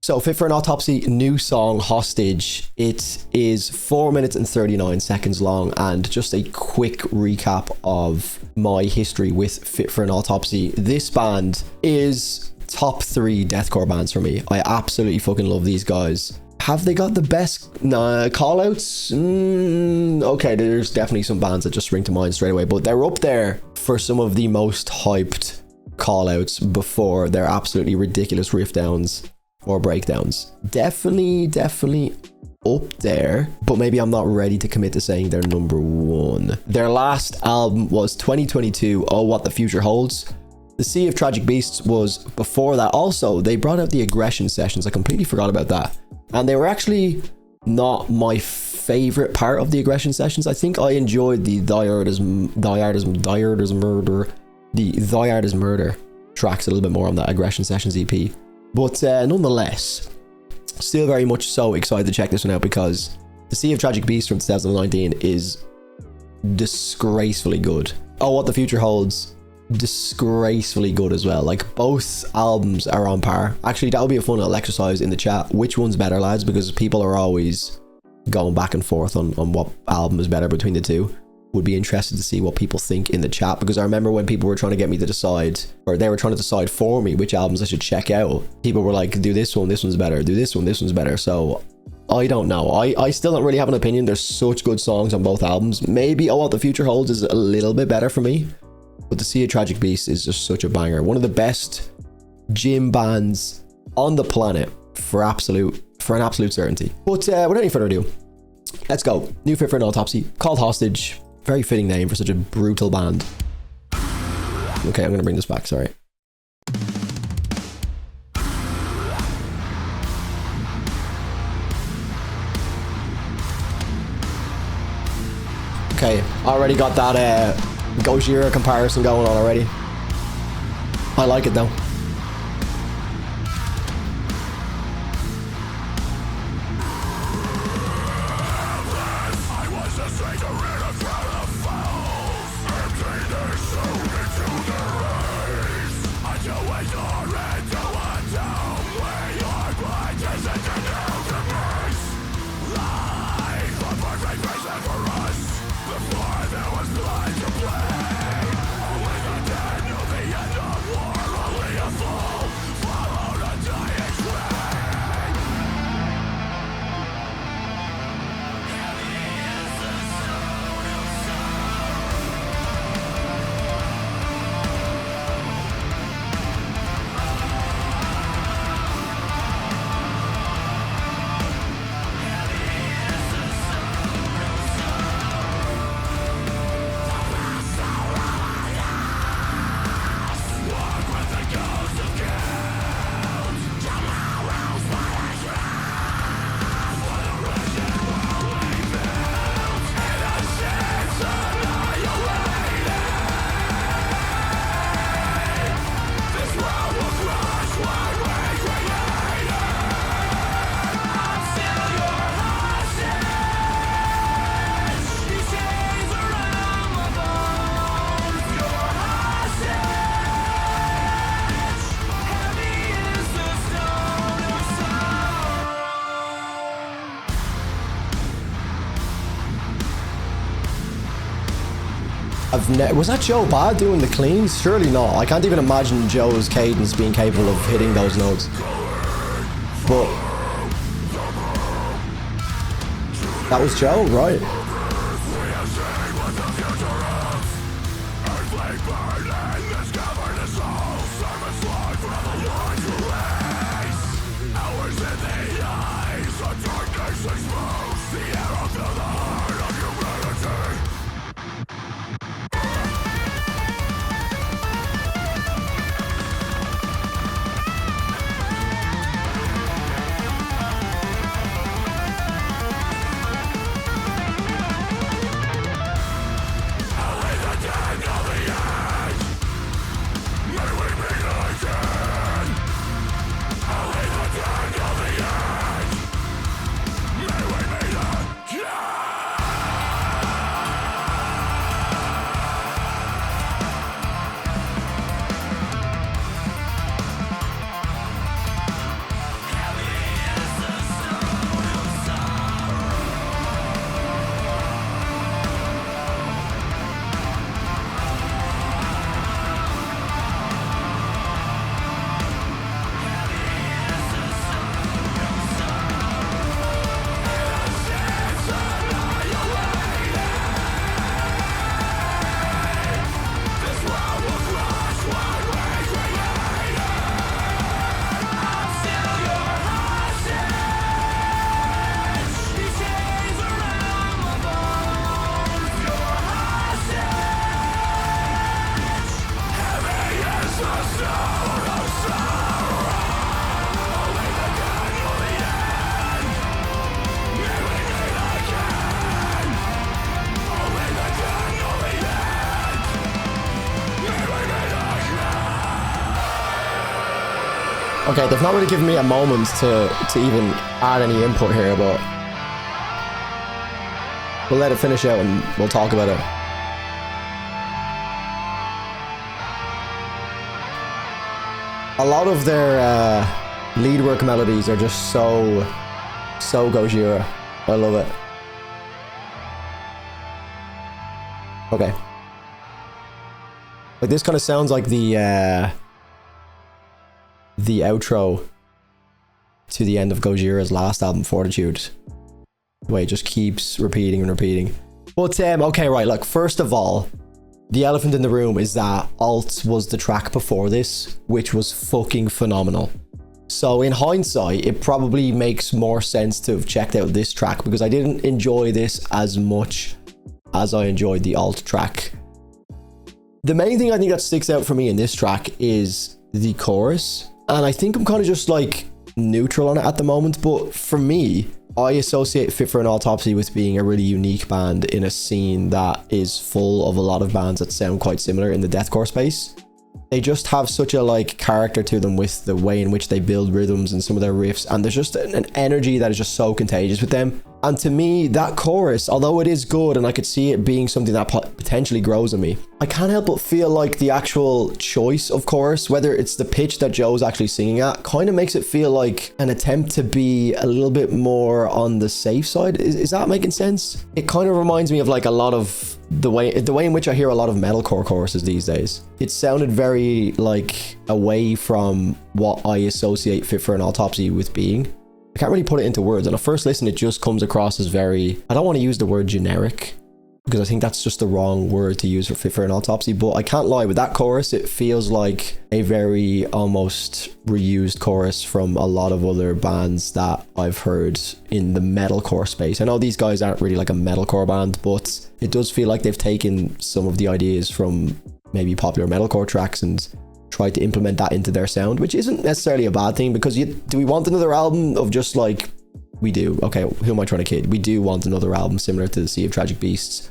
So Fit for an Autopsy, new song, Hostage. It is 4 minutes and 39 seconds long, and just a quick recap of my history with Fit for an Autopsy. This band is top 3 deathcore bands for me. I absolutely fucking love these guys. Have they got the best call outs? Okay, there's definitely some bands that just spring to mind straight away, but they're up there for some of the most hyped call outs before their absolutely ridiculous riff downs or breakdowns. Definitely up there, but maybe I'm not ready to commit to saying they're number 1. Their last album was 2022, Oh What the Future Holds. The Sea of Tragic Beasts was before that. Also, they brought out the Aggression Sessions. I completely forgot about that. And they were actually not my favorite part of the Aggression Sessions. I think I enjoyed the Thy Art is Murder tracks a little bit more on that Aggression Sessions EP. But nonetheless, still very much so excited to check this one out, because The Sea of Tragic Beasts from 2019 is disgracefully good. Oh What the Future Holds, disgracefully good as well. Like, both albums are on par. Actually, that would be a fun little exercise in the chat. Which one's better, lads? Because people are always going back and forth on what album is better between the two. Would be interested to see what people think in the chat, because I remember when people were trying to get me to decide, or they were trying to decide for me which albums I should check out, people were like, do this one, this one's better, do this one, this one's better. So I don't know. I still don't really have an opinion. There's such good songs on both albums. Maybe Oh What the Future Holds is a little bit better for me, but The Sea of Tragic Beasts is just such a banger. One of the best gym bands on the planet for an absolute certainty. But without any further ado, let's go. New Fit for an Autopsy, called Hostage. Very fitting name for such a brutal band. Okay, I'm gonna bring this back, sorry. Okay, already got that Gojira comparison going on already. I like it though. Was that Joe Bad doing the cleans? Surely not. I can't even imagine Joe's cadence being capable of hitting those notes. But that was Joe, right? Okay, they've not really given me a moment to even add any input here, but we'll let it finish out and we'll talk about it. A lot of their lead work melodies are just so Gojira. I love it. Okay. Like this kind of sounds like the outro to the end of Gojira's last album, Fortitude. The way it just keeps repeating and repeating. But okay, right, look, first of all, the elephant in the room is that Alt was the track before this, which was fucking phenomenal. So in hindsight, it probably makes more sense to have checked out this track because I didn't enjoy this as much as I enjoyed the Alt track. The main thing I think that sticks out for me in this track is the chorus. And I think I'm kind of just like neutral on it at the moment, but for me, I associate Fit for an Autopsy with being a really unique band in a scene that is full of a lot of bands that sound quite similar in the deathcore space. They just have such a like character to them with the way in which they build rhythms and some of their riffs, and there's just an energy that is just so contagious with them. And to me, that chorus, although it is good and I could see it being something that potentially grows on me, I can't help but feel like the actual choice of chorus, whether it's the pitch that Joe's actually singing at, kind of makes it feel like an attempt to be a little bit more on the safe side. Is that making sense? It kind of reminds me of like a lot of the way in which I hear a lot of metalcore choruses these days. It sounded very like away from what I associate Fit for an Autopsy with being. I can't really put it into words. On a first listen, it just comes across as very, I don't want to use the word generic because I think that's just the wrong word to use for Fit for an Autopsy, but I can't lie, with that chorus, it feels like a very almost reused chorus from a lot of other bands that I've heard in the metalcore space. I know these guys aren't really like a metalcore band, but it does feel like they've taken some of the ideas from maybe popular metalcore tracks and tried to implement that into their sound, which isn't necessarily a bad thing because do we want another album of just like, we do, okay, who am I trying to kid? We do want another album similar to the Sea of Tragic Beasts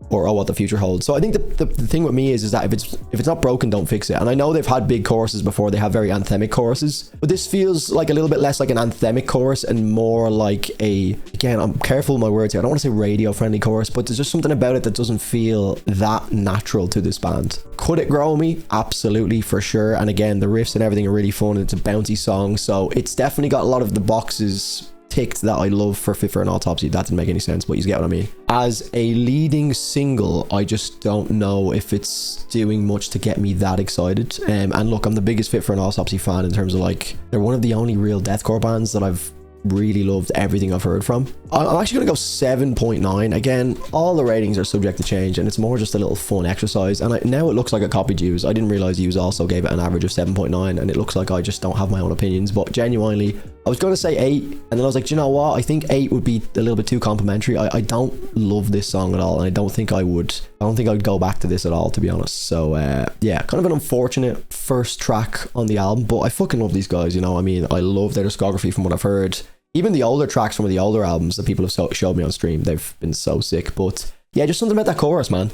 or Oh What the Future Holds. So I think the thing with me is that if it's not broken, don't fix it. And I know they've had big choruses before, they have very anthemic choruses, but this feels like a little bit less like an anthemic chorus and more like again, I'm careful with my words here, I don't want to say radio friendly chorus, but there's just something about it that doesn't feel that natural to this band. Could it grow on me? Absolutely, for sure. And again, the riffs and everything are really fun. It's a bouncy song, so it's definitely got a lot of the boxes ticked that I love for Fit for an Autopsy. That didn't make any sense, but you get what I mean. As a leading single, I just don't know if it's doing much to get me that excited. And look, I'm the biggest Fit for an Autopsy fan in terms of like, they're one of the only real deathcore bands that I've really loved everything I've heard from. I'm actually gonna go 7.9. Again, all the ratings are subject to change and it's more just a little fun exercise, and now it looks like I copied Hughes. I didn't realize Hughes also gave it an average of 7.9, and it looks like I just don't have my own opinions. But genuinely, I was gonna say 8, and then I was like, do you know what, I think 8 would be a little bit too complimentary. I don't love this song at all, and I don't think I'd go back to this at all, to be honest. So yeah, kind of an unfortunate first track on the album, but I fucking love these guys, you know. I mean, I love their discography from what I've heard. Even the older tracks from the older albums that people have showed me on stream, they've been so sick. But yeah, just something about that chorus, man.